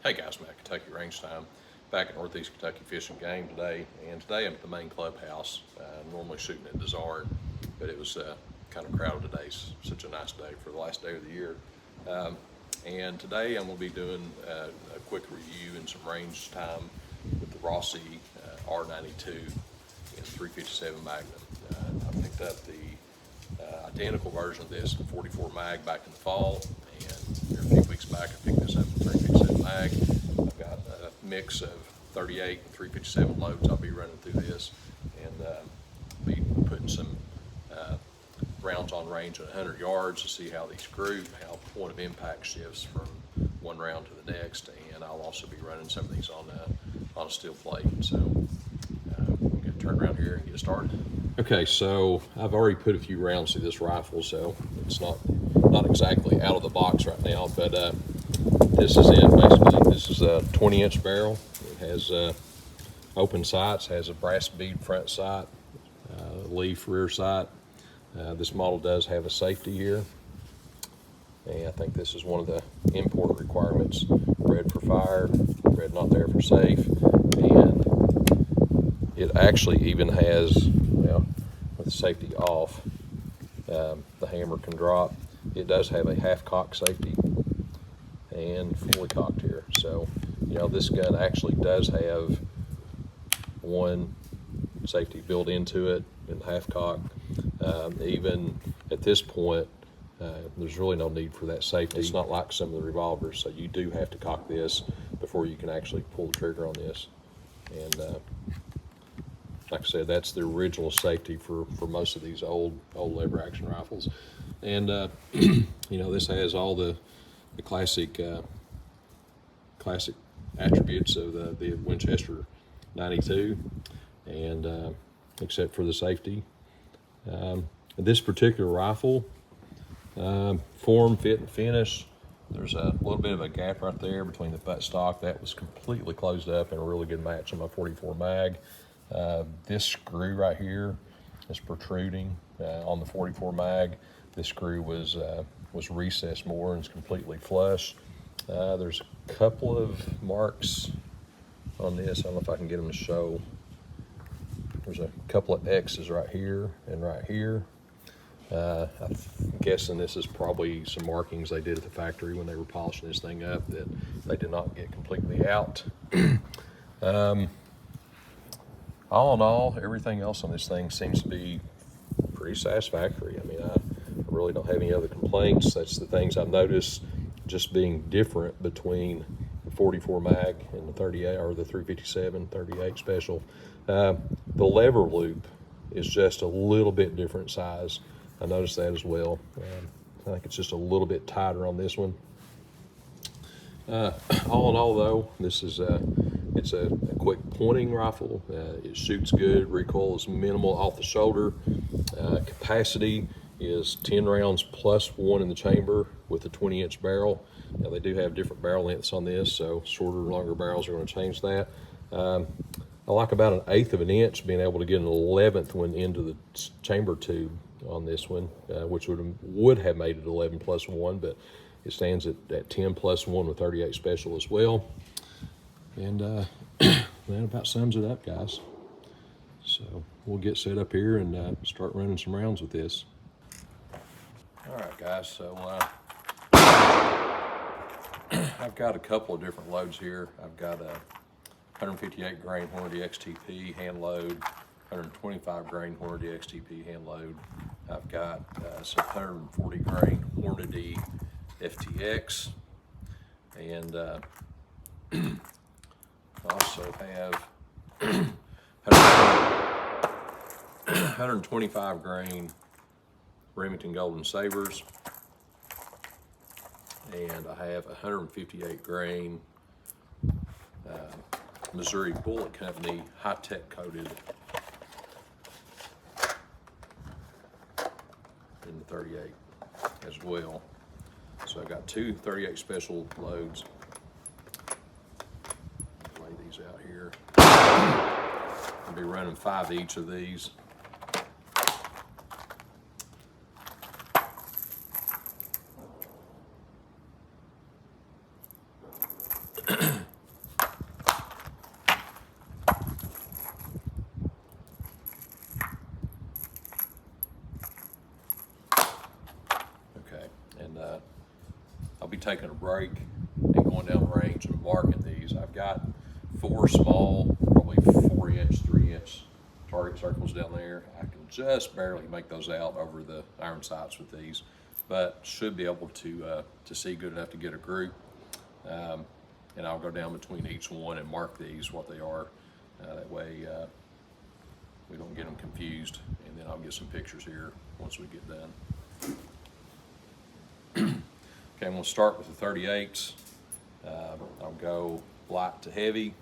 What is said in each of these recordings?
Hey guys, Matt, Kentucky Range Time, back at Northeast Kentucky Fish and Game today, and today I'm at the main clubhouse. Normally shooting at Desart, but it was kind of crowded today. Such a nice day for the last day of the year. And today I'm going to be doing a quick review and some range time with the ROSSI R92 in 357 Magnum. I picked up the identical version of this in 44 mag back in the fall, and a few weeks back I picked this up in 357 mag. I've got a mix of 38 and 357 loads. I'll be running through this and be putting some rounds on range at 100 yards to see how these group, how point of impact shifts from one round to the next, and I'll also be running some of these on a steel plate. So we'll get turned around here and get started. Okay, so I've already put a few rounds through this rifle, so it's not exactly out of the box right now, but this is it basically. This is a 20-inch barrel. It has open sights, has a brass bead front sight, leaf rear sight. This model does have a safety here, and I think this is one of the import requirements: red for fire, red not there for safe. And it actually even has, well, with the safety off, the hammer can drop. It does have a half cock safety and fully cocked here. So, you know, this gun actually does have one safety built into it in half cock. Even at this point, there's really no need for that safety. It's not like some of the revolvers, so you do have to cock this before you can actually pull the trigger on this. And like I said, that's the original safety for most of these old lever action rifles. And you know, this has all the classic attributes of the Winchester 92, and except for the safety. This particular rifle, form, fit, and finish, there's a little bit of a gap right there between the butt stock. That was completely closed up and a really good match on my 44 mag. This screw right here is protruding on the 44 mag. This screw was recessed more and is completely flush. There's a couple of marks on this. I don't know if I can get them to show. There's a couple of X's right here and right here. I'm guessing this is probably some markings they did at the factory when they were polishing this thing up that they did not get completely out. All in all, everything else on this thing seems to be pretty satisfactory. I mean, I really don't have any other complaints. That's the things I've noticed just being different between the 44 mag and the 38 or the 357 38 special. The lever loop is just a little bit different size. I noticed that as well. I think it's just a little bit tighter on this one. All in all, though, this is it's a quick pointing rifle. It shoots good. Recoil is minimal off the shoulder. Capacity is 10 rounds plus one in the chamber with a 20-inch barrel. Now they do have different barrel lengths on this, so shorter and longer barrels are going to change that. I like about 1/8 of an inch being able to get an 11th one into the chamber tube on this one, which would have made it 11 plus 1, but it stands at 10 plus 1 with 38 special as well. And that about sums it up, guys. So we'll get set up here and start running some rounds with this. All right, guys, so I've got a couple of different loads here. I've got a 158 grain Hornady XTP hand load, 125 grain Hornady XTP hand load. I've got some 140 grain Hornady FTX, and I also have 125 grain Remington Golden Sabres, and I have 158 grain Missouri Bullet Company high-tech coated in the 38 as well. So I've got two 38 special loads. Lay these out here. I'll be running 5 each of these. taking a break and going down the range and marking these. I've got 4 small, probably 4-inch, 3-inch target circles down there. I can just barely make those out over the iron sights with these, but should be able to see good enough to get a group. And I'll go down between each one and mark these what they are. That way we don't get them confused, and then I'll get some pictures here once we get done. Okay, I'm going to start with the 38s. I'll go light to heavy,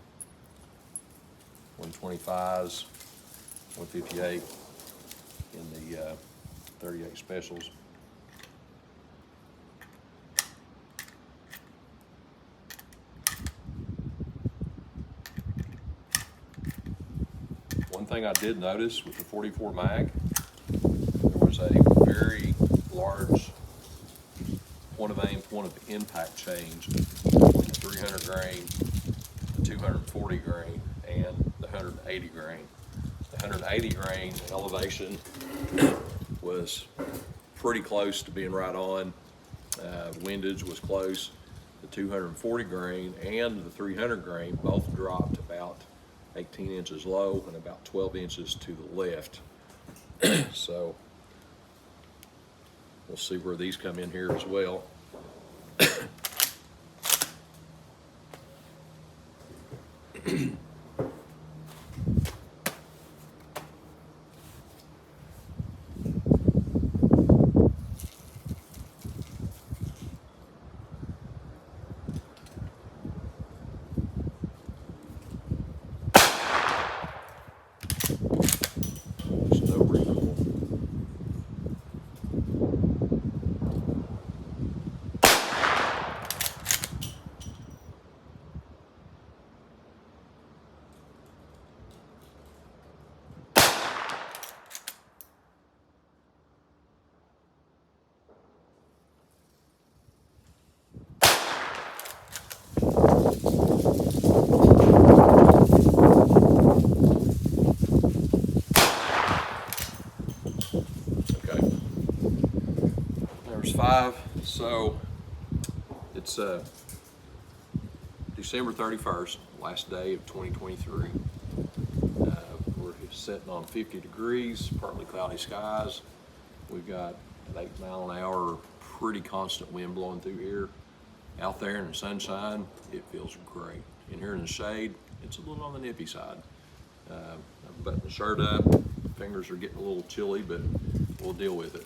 125s, 158 in the 38 specials. One thing I did notice with the 44 mag, there was a very large point of aim, point of impact change between the 300 grain, the 240 grain, and the 180 grain. The 180 grain elevation was pretty close to being right on. Windage was close. The 240 grain and the 300 grain both dropped about 18 inches low and about 12 inches to the left. So we'll see where these come in here as well. So it's December 31st, last day of 2023. We're sitting on 50 degrees, partly cloudy skies. We've got an 8 mile an hour, pretty constant wind blowing through here. Out there in the sunshine, it feels great. In here in the shade, it's a little on the nippy side. I'm buttoning the shirt up. Fingers are getting a little chilly, but we'll deal with it.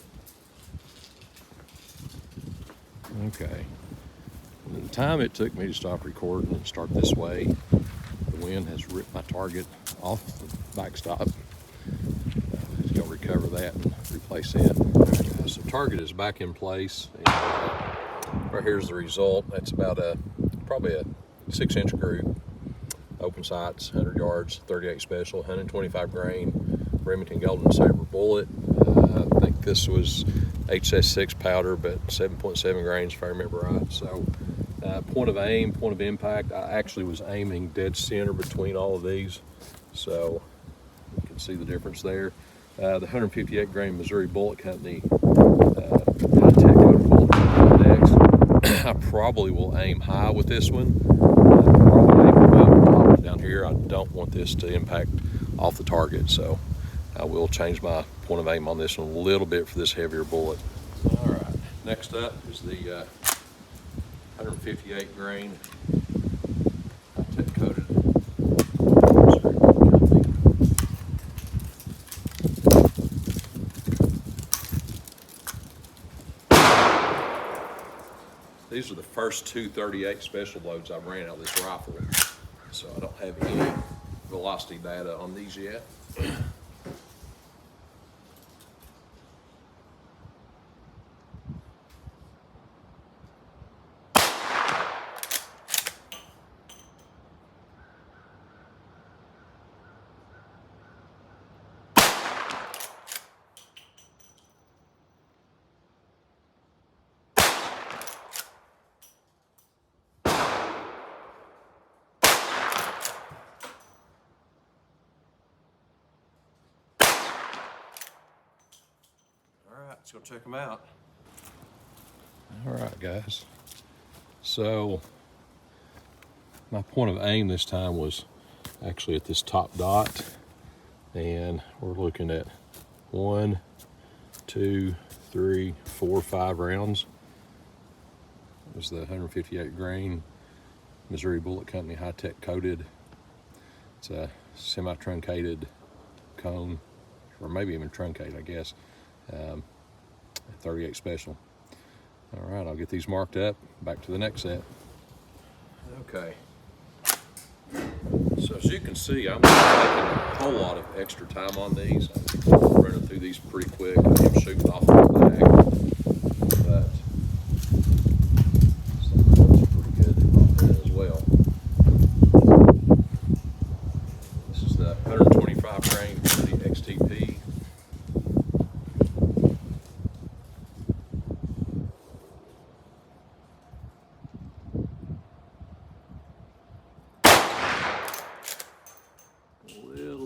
Okay, the time it took me to stop recording and start this way, the wind has ripped my target off the backstop. Just gonna recover that and replace it. Right, so target is back in place, and right here's the result. That's about probably a 6-inch group, open sights, 100 yards, 38 special, 125 grain, Remington Golden Saber bullet. I think this was HS6 powder, but 7.7 grains if I remember right. So point of aim, point of impact, I actually was aiming dead center between all of these, so you can see the difference there. The 158 grain Missouri Bullet Company high-tech bullet next. I probably will aim high with this one. Probably aim about top down here. I don't want this to impact off the target, so I will change my point of aim on this one a little bit for this heavier bullet. All right, next up is the 158 grain high-tech coated. These are the first 2 38 special loads I ran out of this rifle, so I don't have any velocity data on these yet. Let's go check them out. All right, guys. So my point of aim this time was actually at this top dot, and we're looking at 1, 2, 3, 4, 5 rounds. It was the 158 grain Missouri Bullet Company high-tech coated. It's a semi-truncated cone, or maybe even truncated, I guess. 38 special. All right, I'll get these marked up. Back to the next set. Okay. So as you can see, I'm taking a whole lot of extra time on these. I'm running through these pretty quick. I'm shooting off the back, but something's pretty good on that as well. This is the 125 grain for the XTP.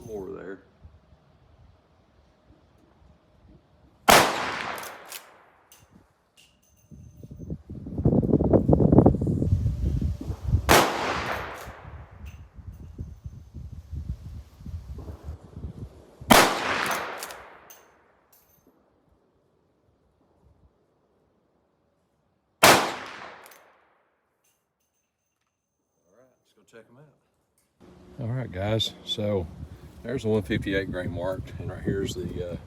More there. Let's go check them out. All right, guys, so there's the 158 grain marked, and right here's the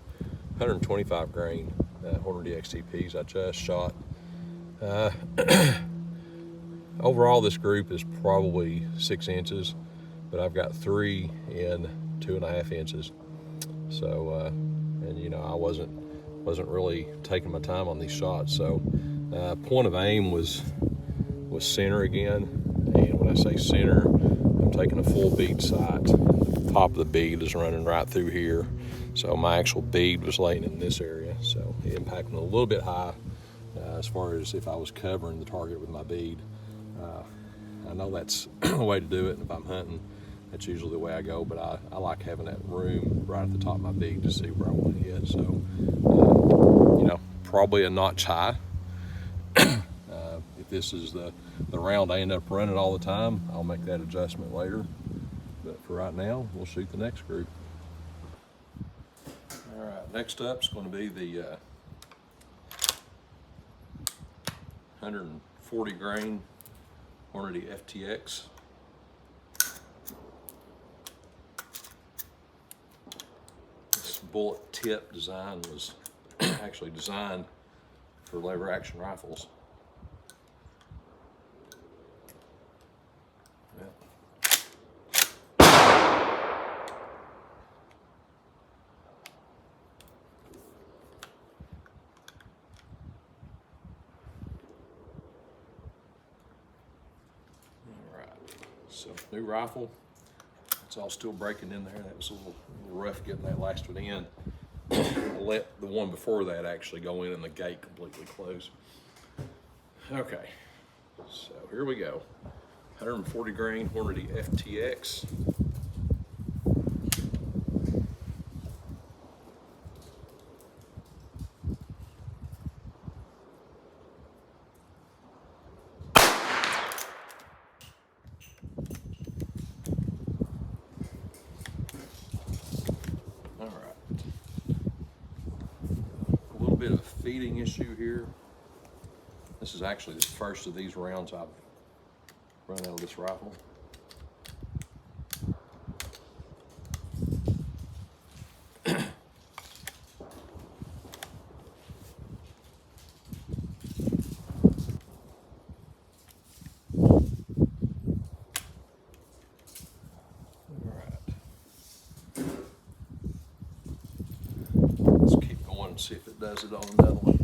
125 grain Hornady XTPs I just shot. Overall, this group is probably 6 inches, but I've got 3 in 2.5 inches. So, and you know, I wasn't really taking my time on these shots. So, point of aim was center again, and when I say center, I'm taking a full bead sight. The top of the bead is running right through here, so my actual bead was laying in this area, so it impacted a little bit high as far as if I was covering the target with my bead. I know that's the way to do it, and if I'm hunting, that's usually the way I go, but I like having that room right at the top of my bead to see where I want to hit. So, you know, probably a notch high. If this is the round I end up running all the time, I'll make that adjustment later. But for right now, we'll shoot the next group. All right, next up is going to be the 140 grain Hornady FTX. This bullet tip design was actually designed for lever action rifles. So new rifle, it's all still breaking in there. That was a little rough getting that last one in. I let the one before that actually go in and the gate completely closed. Okay, so here we go. 140 grain Hornady FTX. Bit of a feeding issue here. This is actually the first of these rounds I've run out of this rifle. See if it does it on another one.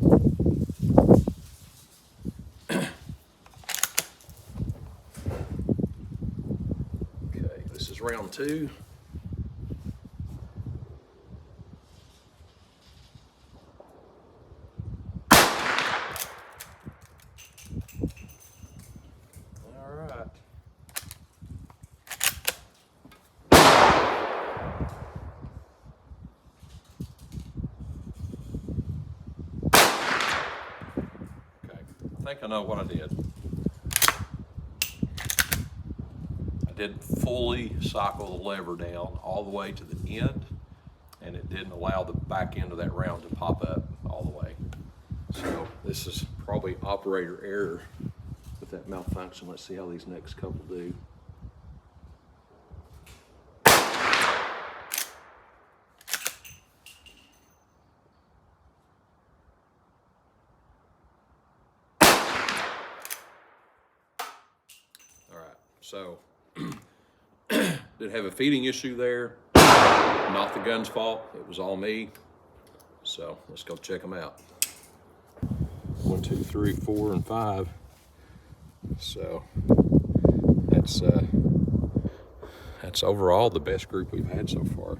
Okay, this is round 2. All right. I think I know what I did. didn't fully cycle the lever down all the way to the end, and it didn't allow the back end of that round to pop up all the way. So this is probably operator error with that malfunction. Let's see how these next couple do. All right, so did have a feeding issue there. Not the gun's fault, it was all me. So let's go check them out. 1, 2, 3, 4, and 5. So that's overall the best group we've had so far.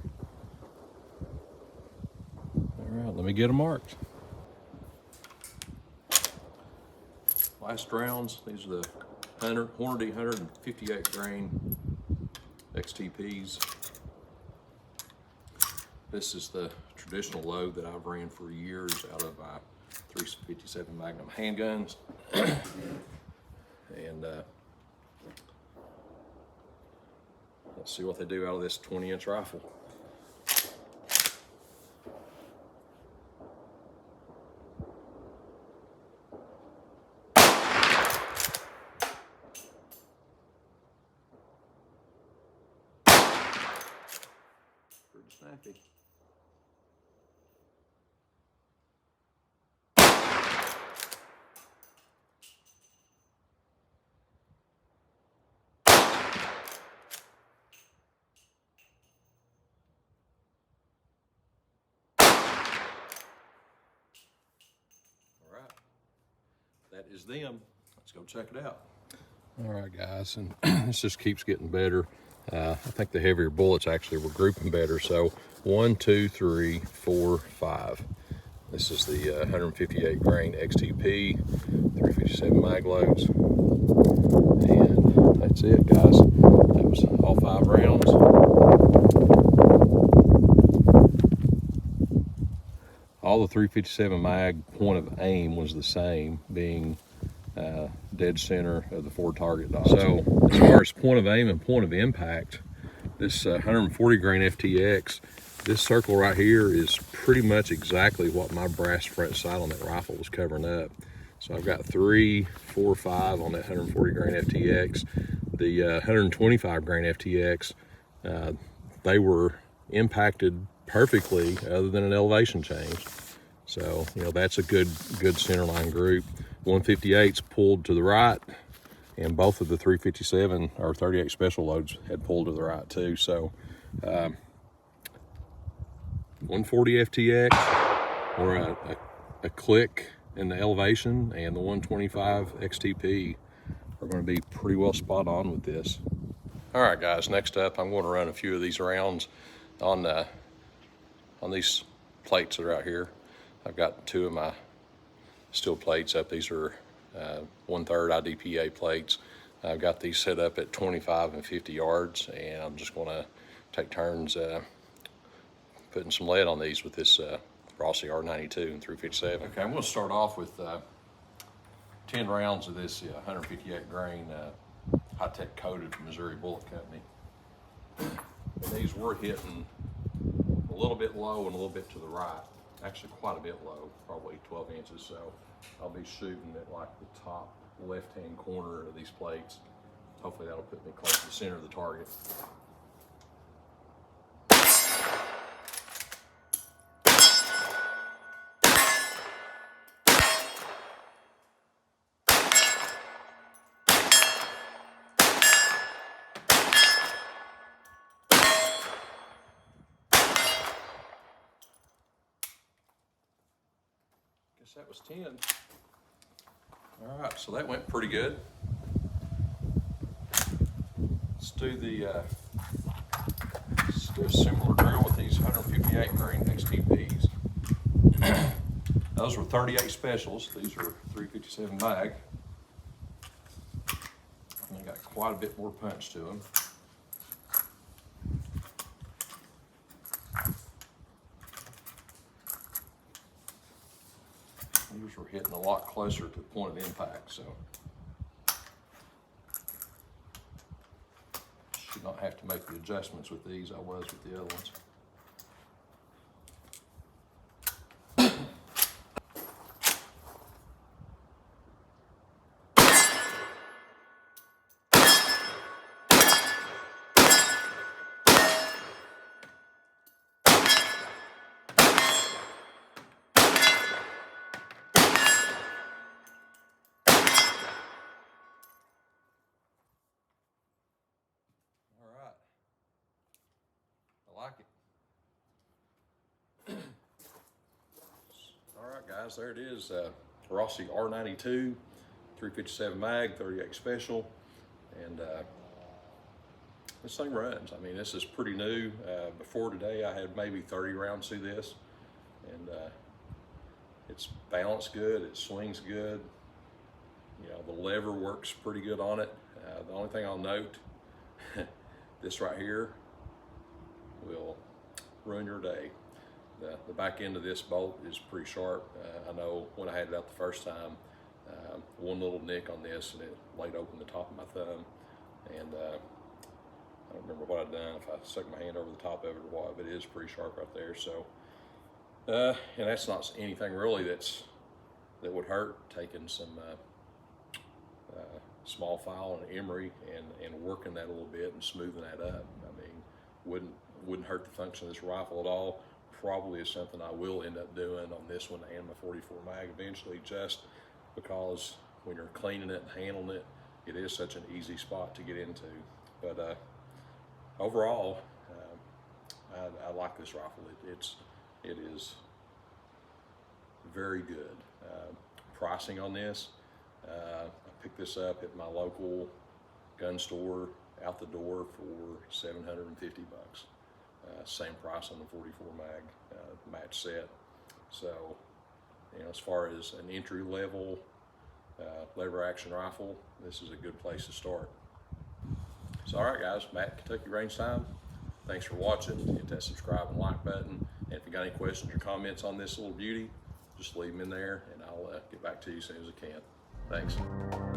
All right, let me get them marked. Last rounds, these are the Hornady 158 grain XTPs. This is the traditional load that I've ran for years out of my 357 Magnum handguns. And let's see what they do out of this 20-inch rifle. Pretty snappy. That is them. Let's go check it out. All right, guys, and this just keeps getting better. I think the heavier bullets actually were grouping better. So 1, 2, 3, 4, 5. This is the 158 grain XTP, 357 mag loads. And that's it, guys. That was all 5 rounds. All the 357 mag point of aim was the same, being dead center of the 4 target dots. So as far as point of aim and point of impact, this 140 grain FTX, this circle right here is pretty much exactly what my brass front sight on that rifle was covering up. So I've got 3, 4, 5 on that 140 grain FTX. The 125 grain FTX, they were impacted perfectly other than an elevation change. So, you know, that's a good centerline group. 158's pulled to the right, and both of the 357 or 38 special loads had pulled to the right too. So 140 FTX or a click in the elevation, and the 125 XTP are going to be pretty well spot on with this. All right, guys, next up I'm going to run a few of these rounds on these plates that are out here. I've got 2 of my steel plates up. These are 1/3 IDPA plates. I've got these set up at 25 and 50 yards, and I'm just going to take turns putting some lead on these with this ROSSI R92 and 357. Okay, I'm going to start off with 10 rounds of this 158 grain high-tech coated from Missouri Bullet Company. And these were hitting a little bit low and a little bit to the right. Actually quite a bit low, probably 12 inches. So I'll be shooting at like the top left-hand corner of these plates. Hopefully that'll put me close to the center of the target. That was 10. All right, so that went pretty good. Let's do a similar drill with these 158 grain XTPs. Those were 38 specials. These are 357 mag. And they got quite a bit more punch to them. These were hitting a lot closer to the point of impact, so not have to make the adjustments with these I was with the other ones. I like it. All right, guys, there it is. ROSSI R92 357 mag, 38 special, and this thing runs. I mean, this is pretty new. Before today, I had maybe 30 rounds through this, and it's balanced good. It swings good. You know, the lever works pretty good on it. The only thing I'll note, this right here will ruin your day. The back end of this bolt is pretty sharp. I know when I had it out the first time, one little nick on this and it laid open the top of my thumb, and I don't remember what I'd done, if I stuck my hand over the top of it or what, but it is pretty sharp right there. So, and that's not anything really that would hurt. Taking some small file and emery and working that a little bit and smoothing that up. I mean, wouldn't hurt the function of this rifle at all. Probably is something I will end up doing on this one and my 44 mag eventually, just because when you're cleaning it and handling it, it is such an easy spot to get into. But overall, I like this rifle. It is very good. Pricing on this, I picked this up at my local gun store out the door for $750. Same price on the 44 mag match set. So, you know, as far as an entry level lever action rifle, this is a good place to start. So, all right, guys, Matt, Kentucky Range Time. Thanks for watching. Hit that subscribe and like button. And if you got any questions or comments on this little beauty, just leave them in there, and I'll get back to you as soon as I can. Thanks.